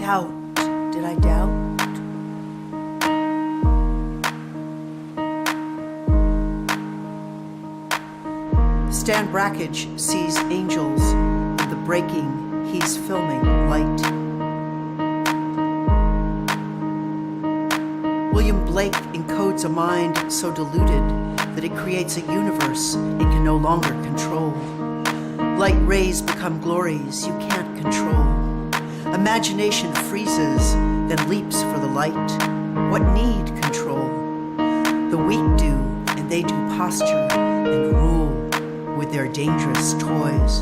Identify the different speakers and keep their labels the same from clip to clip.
Speaker 1: doubt? Did I doubt? Stan Brakhage sees angels in the breaking, he's filming light. William Blake encodes a mind so diluted that it creates a universe it can no longer control. Light rays become glories you can't control. Imagination freezes, then leaps for the light. What need control? The weak do, and they do posture and rule with their dangerous toys.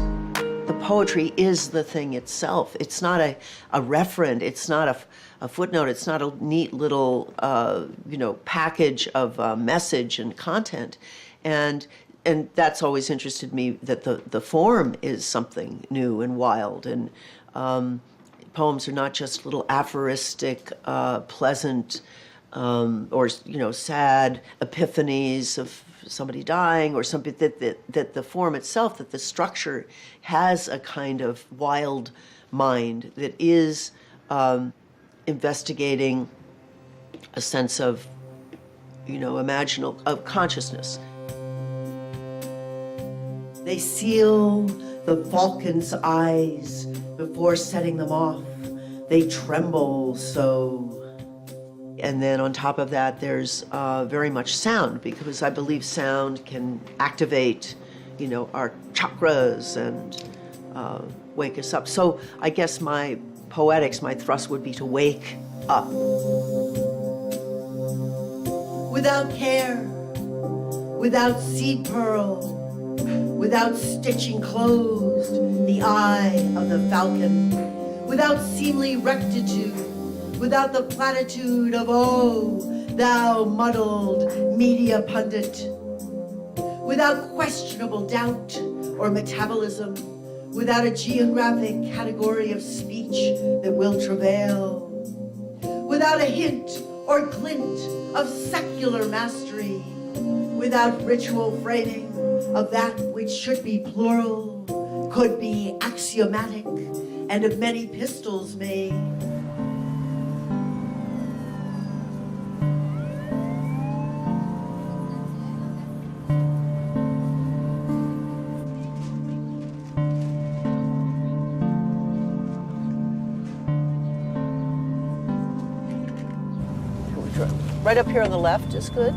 Speaker 1: The poetry is the thing itself. It's not a referent. It's not a footnote. It's not a neat little package of message and content. And that's always interested me, that the form is something new and wild. And poems are not just little aphoristic, pleasant, or sad epiphanies of somebody dying, or something that the form itself, that the structure has a kind of wild mind that is investigating a sense of, imaginal, of consciousness. They seal the falcon's eyes before setting them off. They tremble so. And then on top of that, there's very much sound, because I believe sound can activate, our chakras and wake us up. So I guess my poetics, my thrust would be to wake up. Without care, without seed pearl, without stitching closed the eye of the falcon, without seemly rectitude, without the platitude of, oh, thou muddled media pundit, without questionable doubt or metabolism, without a geographic category of speech that will travail, without a hint or glint of secular mastery, without ritual framing of that which should be plural, could be axiomatic, and of many pistols made. Right up here on the left is good.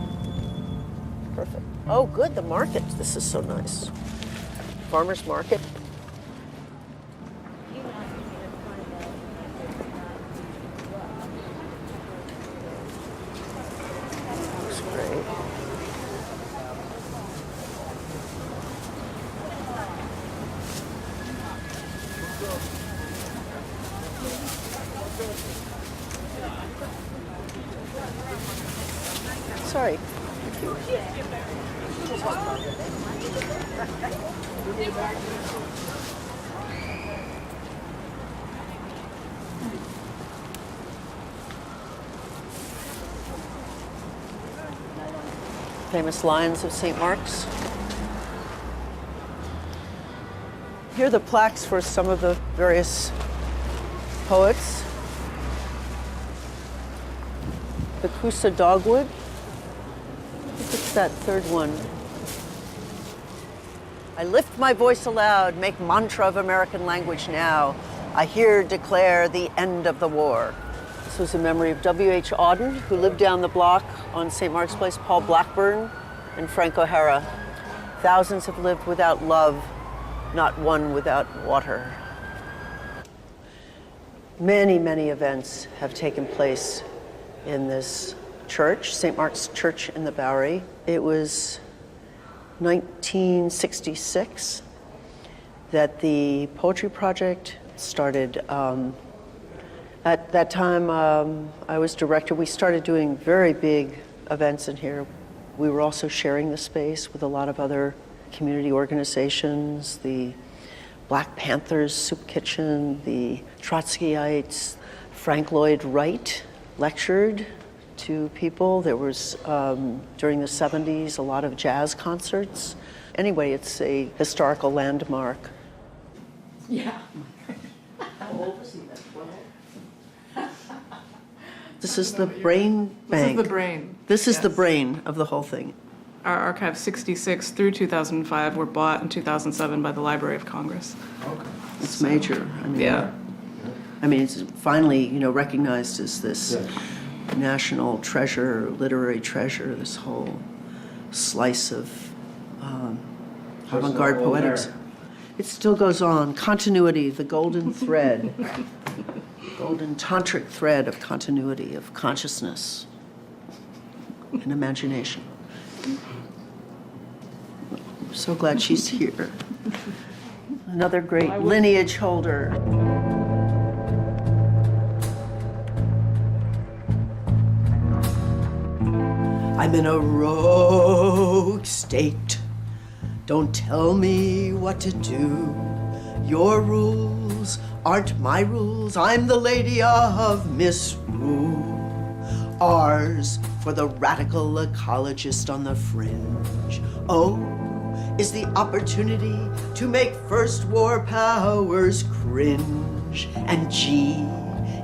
Speaker 1: Perfect. Oh, good, the market. This is so nice. Farmer's market. Looks great. Sorry. Famous lines of St. Mark's. Here are the plaques for some of the various poets. The Coosa Dogwood. I think it's that third one. I lift my voice aloud, make mantra of American language now. I here declare the end of the war. This was in memory of W.H. Auden, who lived down the block on St. Mark's Place, Paul Blackburn, and Frank O'Hara. Thousands have lived without love, not one without water. Many, many events have taken place in this church, St. Mark's Church in the Bowery. It was 1966 that the Poetry Project started. At that time, I was director. We started doing very big events in here. We were also sharing the space with a lot of other community organizations, the Black Panthers Soup Kitchen, the Trotskyites. Frank Lloyd Wright lectured to people. There was, during the 70s, a lot of jazz concerts. Anyway, it's a historical landmark.
Speaker 2: Yeah.
Speaker 1: How old was he then? 12? This is the brain bank.
Speaker 2: This is the brain.
Speaker 1: This is the
Speaker 2: Yes.
Speaker 1: brain of the whole thing.
Speaker 2: Our archives 66 through 2005 were bought in 2007 by the Library of Congress.
Speaker 1: It's major. I mean,
Speaker 2: Yeah.
Speaker 1: I mean, it's finally, recognized as this national treasure, literary treasure, this whole slice of avant-garde poetics. It still goes on. Continuity, the golden thread, golden tantric thread of continuity, of consciousness and imagination. I'm so glad she's here. Another great lineage holder. I'm in a rogue state. Don't tell me what to do. Your rules aren't my rules. I'm the lady of misrule. R's for the radical ecologist on the fringe. O is the opportunity to make first war powers cringe. And G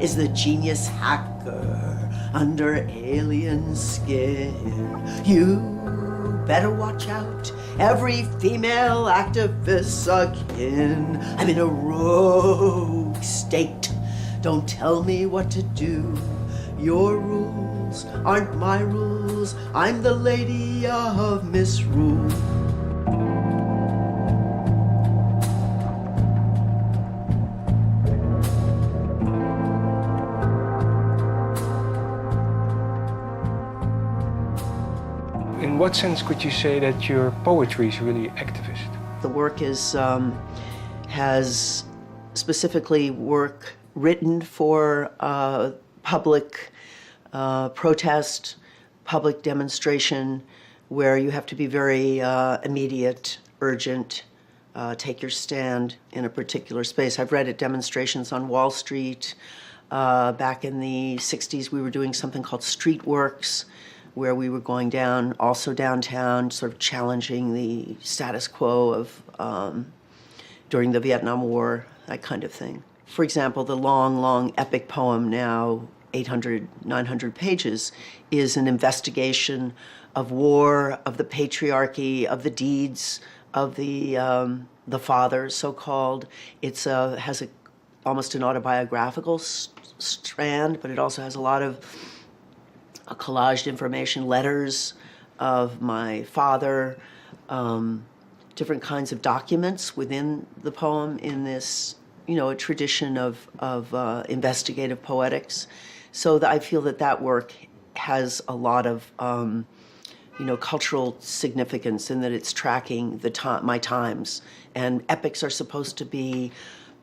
Speaker 1: is the genius hacker under alien skin. You better watch out, every female activist akin. I'm in a rogue state. Don't tell me what to do. Your rules aren't my rules. I'm the lady of misrule.
Speaker 3: In what sense could you say that your poetry is really activist?
Speaker 1: The work has specifically work written for public protest, public demonstration, where you have to be very immediate, urgent, take your stand in a particular space. I've read at demonstrations on Wall Street. Back in the 60s, we were doing something called Street Works, where we were going down, also downtown, sort of challenging the status quo of during the Vietnam War, that kind of thing. For example, the long epic poem, now 800, 900 pages, is an investigation of war, of the patriarchy, of the deeds of the fathers, so-called. It has almost an autobiographical strand, but it also has a lot of collaged information, letters of my father, different kinds of documents within the poem in this, a tradition of investigative poetics. So I feel that work has a lot of, cultural significance in that it's tracking my times. And epics are supposed to be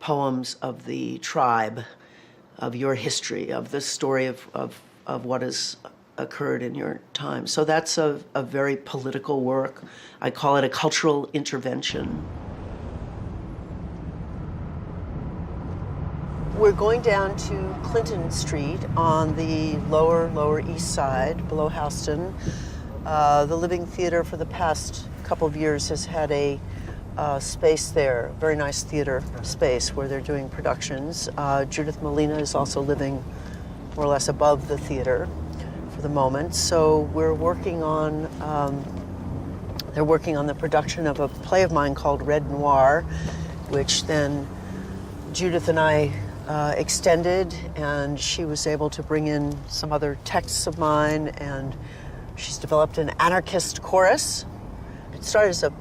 Speaker 1: poems of the tribe, of your history, of the story of what has occurred in your time. So that's a very political work. I call it a cultural intervention. We're going down to Clinton Street on the lower east side, below Houston. The Living Theater for the past couple of years has had a space there, very nice theater space where they're doing productions. Judith Molina is also living more or less above the theater for the moment. So we're working on, they're working on the production of a play of mine called Red Noir, which then Judith and I extended, and she was able to bring in some other texts of mine, and she's developed an anarchist chorus. It started as a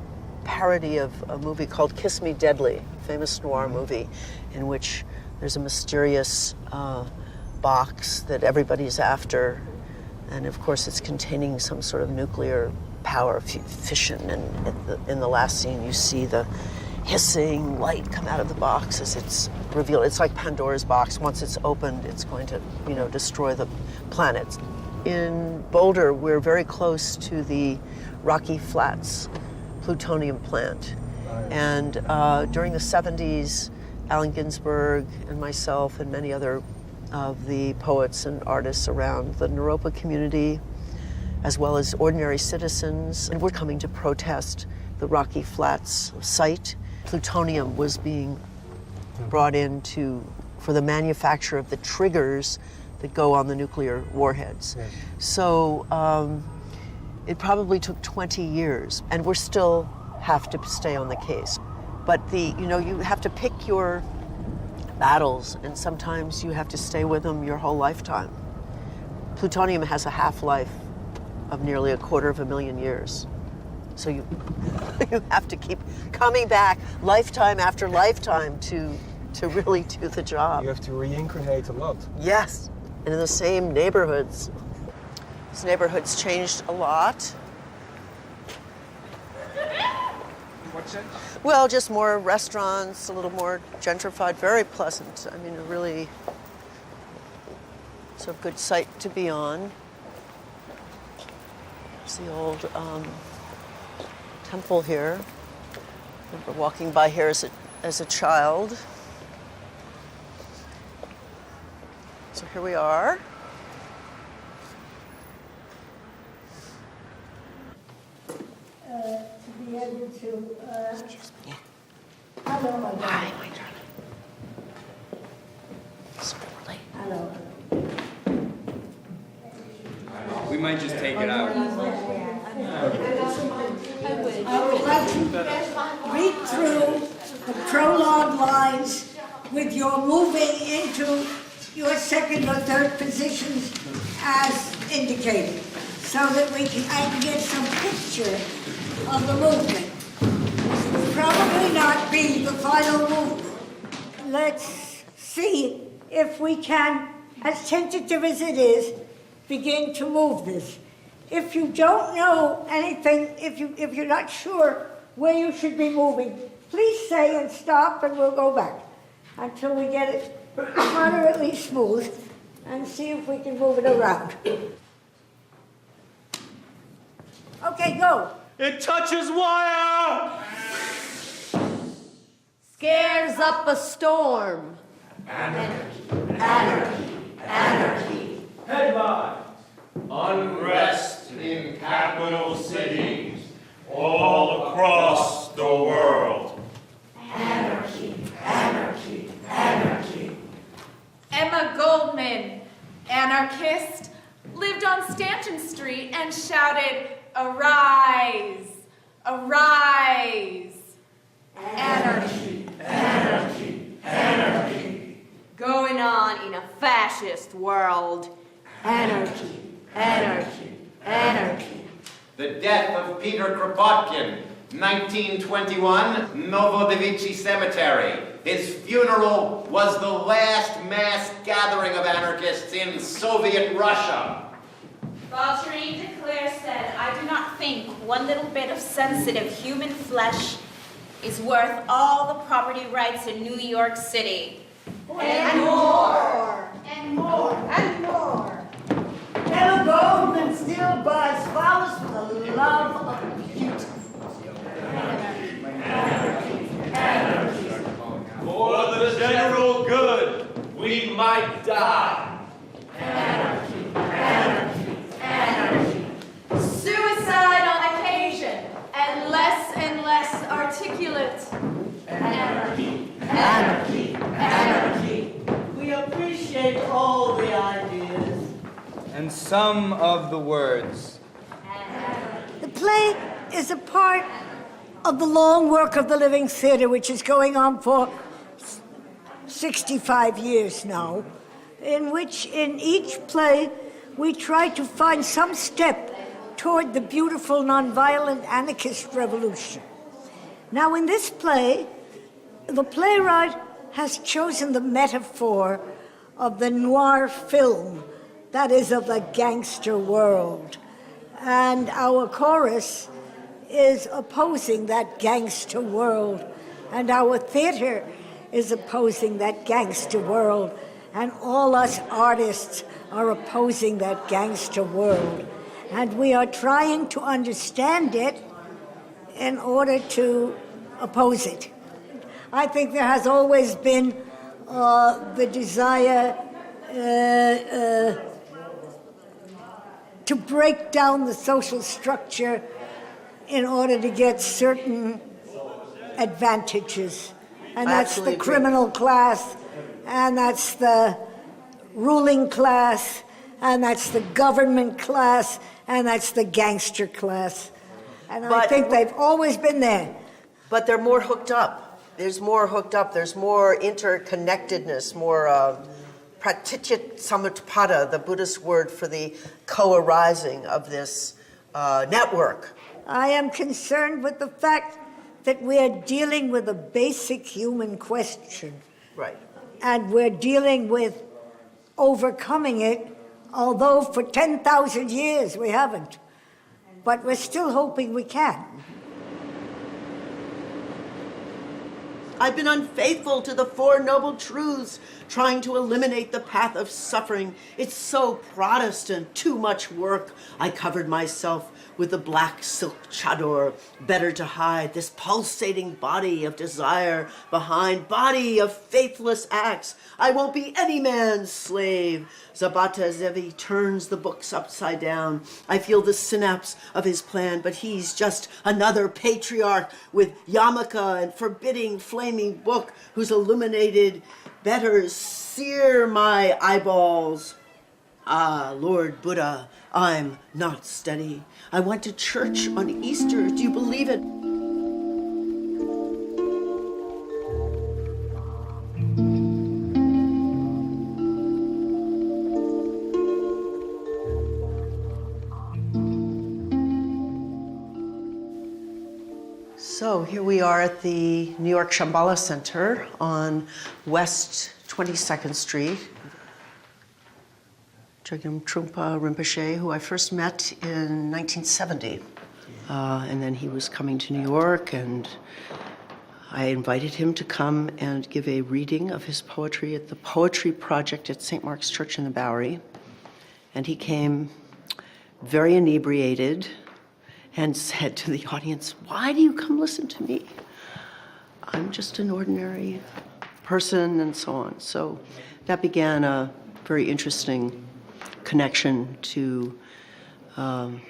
Speaker 1: parody of a movie called Kiss Me Deadly, a famous noir movie, in which there's a mysterious box that everybody's after, and of course it's containing some sort of nuclear power fission, and in the last scene you see the hissing light come out of the box as it's revealed. It's like Pandora's box. Once it's opened, it's going to, destroy the planet. In Boulder, we're very close to the Rocky Flats plutonium plant. And during the 70s, Allen Ginsberg and myself and many other of the poets and artists around the Naropa community, as well as ordinary citizens, and we're coming to protest the Rocky Flats site. Plutonium was being brought in for the manufacture of the triggers that go on the nuclear warheads.
Speaker 3: Yes.
Speaker 1: So it probably took 20 years, and we're still have to stay on the case. But you have to pick your battles, and sometimes you have to stay with them your whole lifetime. Plutonium has a half-life of nearly 250,000 years. So you have to keep coming back lifetime after lifetime to really do the job.
Speaker 3: You have to reincarnate a lot.
Speaker 1: Yes, and in the same neighborhoods. This neighborhood's changed a lot.
Speaker 3: What sense?
Speaker 1: Well, just more restaurants, a little more gentrified, very pleasant. I mean, it's a good site to be on. It's the old temple here. I remember walking by here as a child. So here we are.
Speaker 4: To be able to.
Speaker 1: Excuse me.
Speaker 4: Hello, my
Speaker 1: Hi,
Speaker 4: darling.
Speaker 1: my darling. Slowly.
Speaker 4: Hello.
Speaker 5: We might just take it out.
Speaker 4: I would like to read through the prologue lines with your moving into your second or third positions as indicated, so that I can get some picture of the movement. This will probably not be the final movement. Let's see if we can, as tentative as it is, begin to move this. If you don't know anything, if you're not sure where you should be moving, please say and stop, and we'll go back until we get it moderately smooth and see if we can move it around. Okay, go.
Speaker 5: It touches wire!
Speaker 6: Scares up a storm.
Speaker 7: Headline: Unrest in capital cities all across the world.
Speaker 6: Emma Goldman, anarchist, lived on Stanton Street and shouted, "Arise! Arise! Anarchy! Anarchy! Anarchy! Going on in a fascist world. Anarchy! Anarchy! Anarchy!"
Speaker 8: The death of Peter Kropotkin, 1921, Novodevichy Cemetery. His funeral was the last mass gathering of anarchists in Soviet Russia.
Speaker 6: Valtteri de Cleyre said, "I do not think one little bit of sensitive human flesh is worth all the property rights in New York City."
Speaker 4: And more. And more. And more. Emma Goldman still buys flowers for the love of beauty.
Speaker 7: For the general good, we might die.
Speaker 6: Suicide on occasion, and less articulate. Anarchy. Anarchy. Anarchy.
Speaker 9: We appreciate all the ideas.
Speaker 5: And some of the words.
Speaker 4: The play is a part of the long work of the Living Theater, which is going on for 65 years now, in which in each play we try to find some step toward the beautiful nonviolent anarchist revolution. Now in this play, the playwright has chosen the metaphor of the noir film, that is, of the gangster world. And our chorus is opposing that gangster world, and our theater is opposing that gangster world, and all us artists are opposing that gangster world. And we are trying to understand it in order to oppose it. I think there has always been the desire to break down the social structure in order to get certain advantages. And that's the criminal class, and that's the ruling class, and that's the government class, and that's the gangster class. And I
Speaker 1: But-
Speaker 4: think they've always been there.
Speaker 1: But they're more hooked up. There's more hooked up. There's more interconnectedness, more pratitya samutpada, the Buddhist word for the co-arising of this network.
Speaker 4: I am concerned with the fact that we're dealing with a basic human question,
Speaker 1: Right.
Speaker 4: and we're dealing with overcoming it, although for 10,000 years we haven't. But we're still hoping we can.
Speaker 1: I've been unfaithful to the Four Noble Truths, trying to eliminate the path of suffering. It's so Protestant, too much work. I covered myself with the black silk chador, better to hide this pulsating body of desire behind body of faithless acts. I won't be any man's slave. Zabata Zevi turns the books upside down. I feel the synapse of his plan, but he's just another patriarch with yarmulke and forbidding flaming book whose illuminated betters sear my eyeballs. Ah, Lord Buddha, I'm not steady. I went to church on Easter. Do you believe it? So here we are at the New York Shambhala Center on West 22nd Street. Chogyam Trungpa Rinpoche, who I first met in 1970. And then he was coming to New York, and I invited him to come and give a reading of his poetry at the Poetry Project at St. Mark's Church in the Bowery. And he came very inebriated and said to the audience, "Why do you come listen to me? I'm just an ordinary person," and so on. So that began a very interesting connection to Trungpa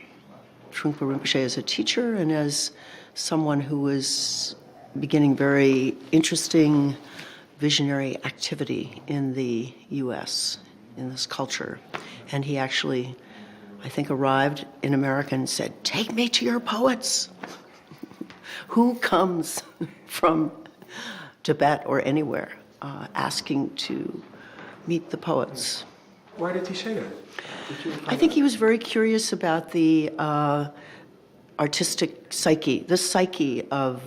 Speaker 1: Rinpoche as a teacher and as someone who was beginning very interesting visionary activity in the US, in this culture. And he actually, I think, arrived in America and said, "Take me to your poets." Who comes from Tibet or anywhere asking to meet the poets?
Speaker 3: Why did he say that?
Speaker 1: I think he was very curious about the artistic psyche, the psyche of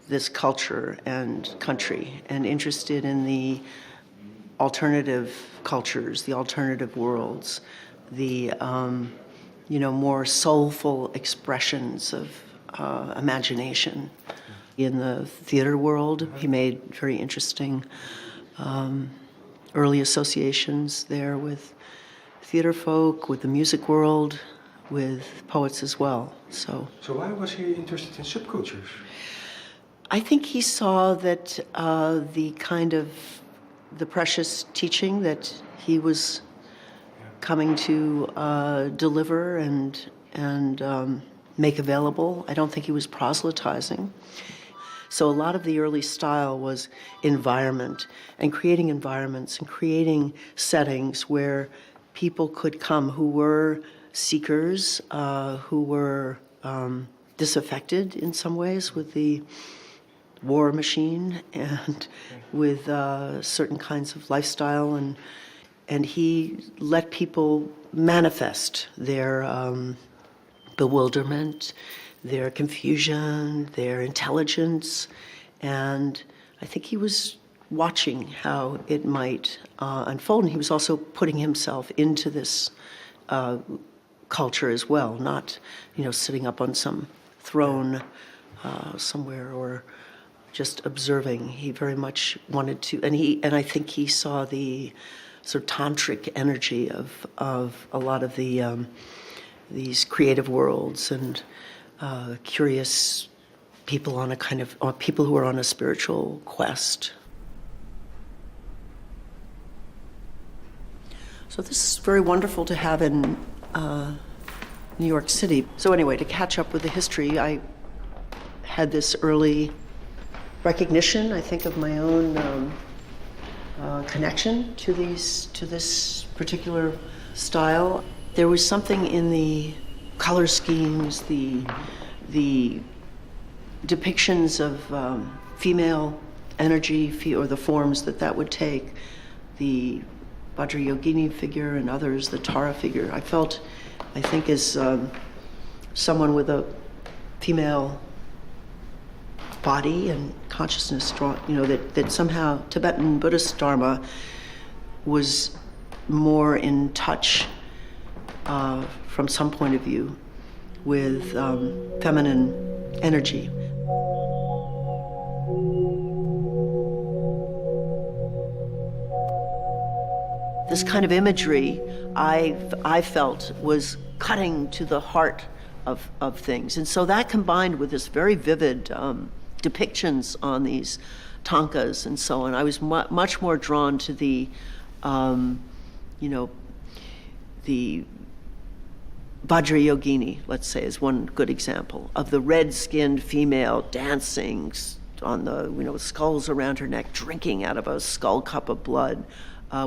Speaker 1: this culture and country, and interested in the alternative cultures, the alternative worlds, the more soulful expressions of imagination. In the theater world, he made very interesting early associations there with theater folk, with the music world, with poets as well. So
Speaker 3: why was he interested in subcultures?
Speaker 1: I think he saw that the precious teaching that he was coming to deliver and make available. I don't think he was proselytizing. So a lot of the early style was environment and creating environments and creating settings where people could come who were seekers, who were disaffected in some ways with the war machine and with certain kinds of lifestyle, and he let people manifest their bewilderment, their confusion, their intelligence, and I think he was watching how it might unfold, and he was also putting himself into this culture as well, not sitting up on some throne somewhere or just observing. He very much wanted to, and I think he saw the sort of tantric energy of a lot of these creative worlds and curious people on people who are on a spiritual quest. So this is very wonderful to have in New York City. So anyway, to catch up with the history, I had this early recognition, I think, of my own connection to this particular style. There was something in the color schemes, the depictions of female energy, or the forms that would take, the Vajrayogini figure and others, the Tara figure. I think as someone with a female body and consciousness, that somehow Tibetan Buddhist Dharma was more in touch from some point of view with feminine energy. This kind of imagery I felt was cutting to the heart of things. And so that combined with this very vivid depictions on these tankas and so on, I was much more drawn to the Vajrayogini, let's say, is one good example, of the red-skinned female dancing on the, skulls around her neck, drinking out of a skull cup of blood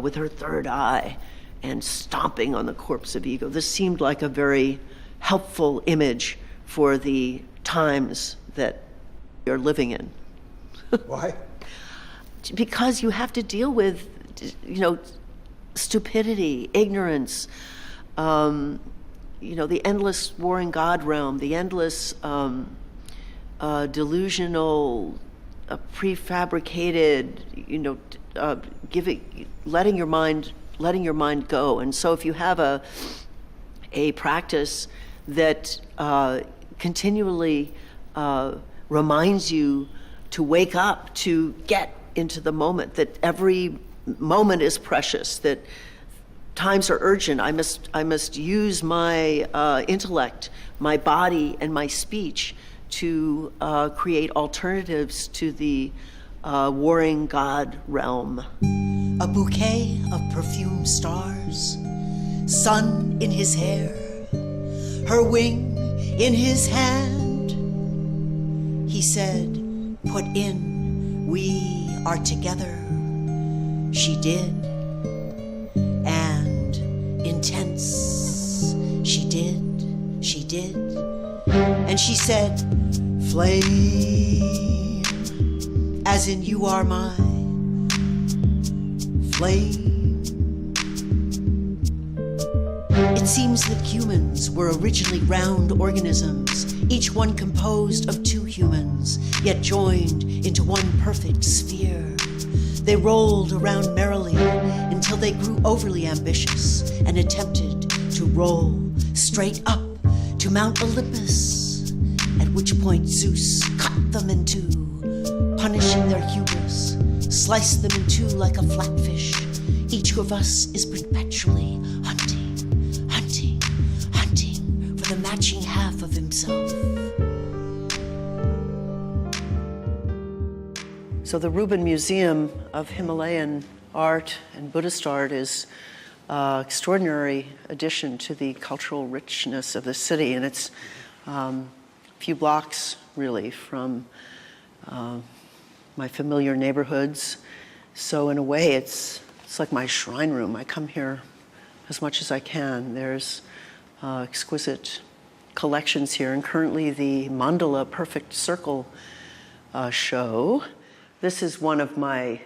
Speaker 1: with her third eye and stomping on the corpse of ego. This seemed like a very helpful image for the times that you're living in.
Speaker 10: Why?
Speaker 1: Because you have to deal with, stupidity, ignorance, the endless warring God realm, the endless delusional, prefabricated, letting your mind go. And so if you have a practice that continually reminds you to wake up, to get into the moment, that every moment is precious, that times are urgent. I must use my intellect, my body, and my speech to create alternatives to the warring God realm.
Speaker 11: A bouquet of perfumed stars, sun in his hair, her wing in his hand. He said, "Put in, we are together." She did. And intense, she did. And she said, "Flame, as in you are my flame." It seems that humans were originally round organisms, each one composed of two humans, yet joined into one perfect sphere. They rolled around merrily until they grew overly ambitious and attempted to roll straight up to Mount Olympus, at which point Zeus cut them in two, punishing their hubris, sliced them in two like a flatfish. Each of us is perpetually hunting for the matching half of himself.
Speaker 1: So the Rubin Museum of Himalayan Art and Buddhist art is an extraordinary addition to the cultural richness of the city, and it's a few blocks, really, from my familiar neighborhoods. So in a way, it's like my shrine room. I come here as much as I can. There's exquisite collections here, and currently the Mandala Perfect Circle show. This is one of my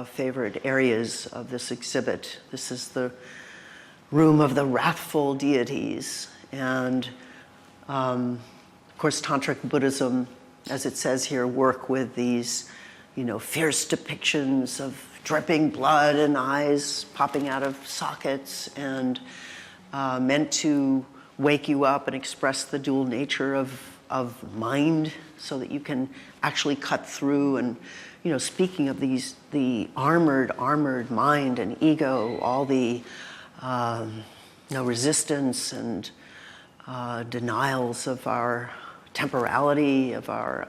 Speaker 1: favorite areas of this exhibit. This is the room of the wrathful deities. And of course, Tantric Buddhism, as it says here, work with these, fierce depictions of dripping blood and eyes popping out of sockets, and meant to wake you up and express the dual nature of mind, so that you can actually cut through. And speaking of the armored mind and ego, all the resistance and denials of our temporality, of our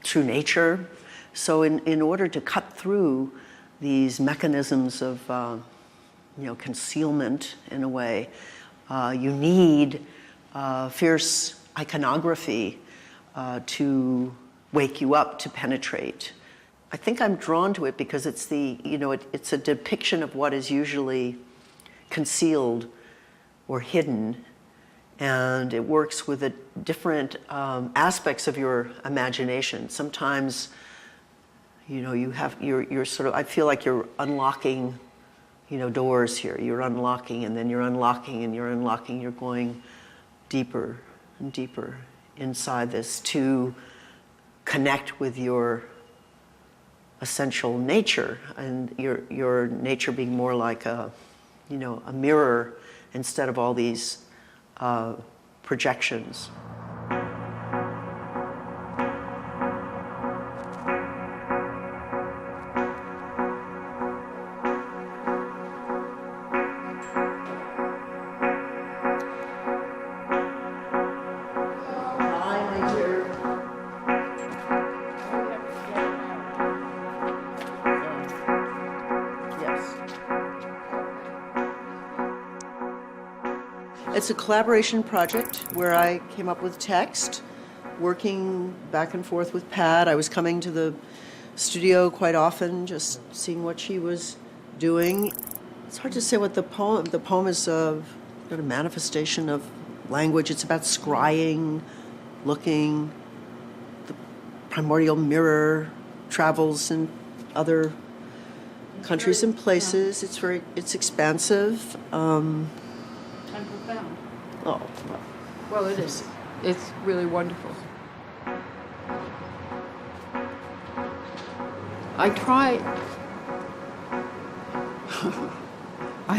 Speaker 1: true nature. So in order to cut through these mechanisms of concealment, in a way, you need fierce iconography to wake you up, to penetrate. I think I'm drawn to it because it's it's a depiction of what is usually concealed or hidden, and it works with the different aspects of your imagination. Sometimes, you're sort of, I feel like you're unlocking, doors here. You're unlocking, and then you're unlocking, and you're unlocking. You're going deeper and deeper inside this to connect with your essential nature, and your nature being more like a mirror instead of all these projections. It's a collaboration project where I came up with text, working back and forth with Pat. I was coming to the studio quite often, just seeing what she was doing. It's hard to say what the poem is a manifestation of language. It's about scrying, looking. The primordial mirror travels in other countries and places. It's expansive.
Speaker 10: And profound.
Speaker 1: Oh.
Speaker 10: Well, it is. It's really wonderful. I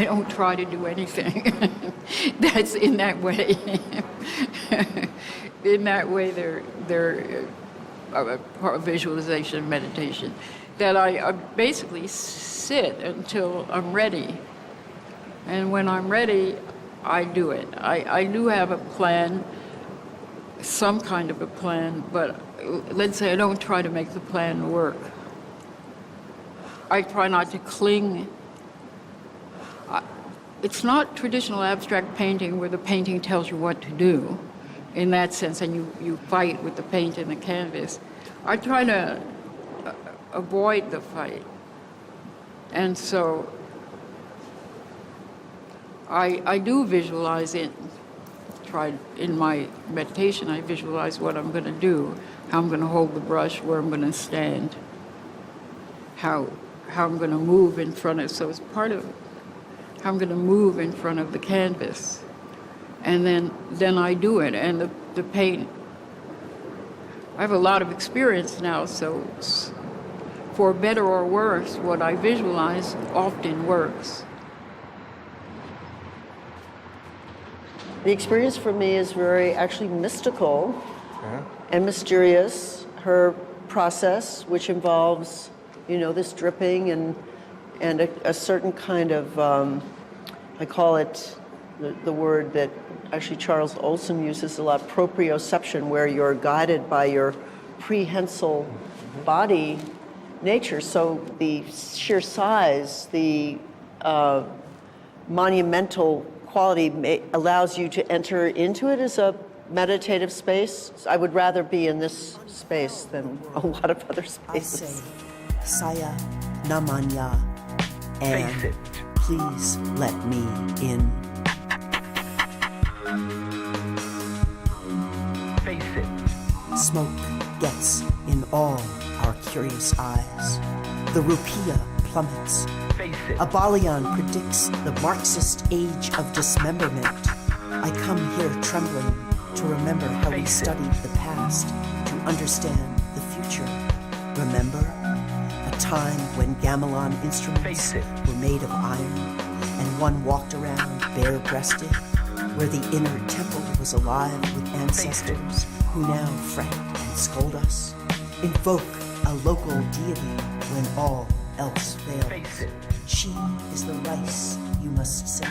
Speaker 10: don't try to do anything. That's in that way. In that way, they're a visualization, meditation. That I basically sit until I'm ready. And when I'm ready, I do it. I do have a plan, some kind of a plan, but let's say I don't try to make the plan work. I try not to cling. It's not traditional abstract painting where the painting tells you what to do in that sense, and you fight with the paint and the canvas. I try to avoid the fight. And so I do visualize it. In my meditation, I visualize what I'm going to do, how I'm going to hold the brush, where I'm going to stand, how I'm going to move in front of, so it's part of how I'm going to move in front of the canvas. And then I do it, and the paint, I have a lot of experience now, so for better or worse, what I visualize often works.
Speaker 1: The experience for me is very actually mystical and mysterious. Her process, which involves, this dripping and a certain kind of, I call it the word that actually Charles Olson uses a lot, proprioception, where you're guided by your prehensile body nature. So the sheer size, the monumental quality allows you to enter into it as a meditative space. I would rather be in this space than a lot of other spaces.
Speaker 11: I say, Saya Namanya, and please let me in.
Speaker 3: Face it.
Speaker 11: Smoke gets in all our curious eyes. The rupiah plummets. A Balian predicts the Marxist age of dismemberment. I come here trembling to remember how we studied the past, to understand the future. Remember a time when gamelan instruments were made of iron and one walked around bare-breasted, where the inner temple was alive with ancestors who now fret and scold us? Invoke a local deity when all else fails. She is the rice you must save.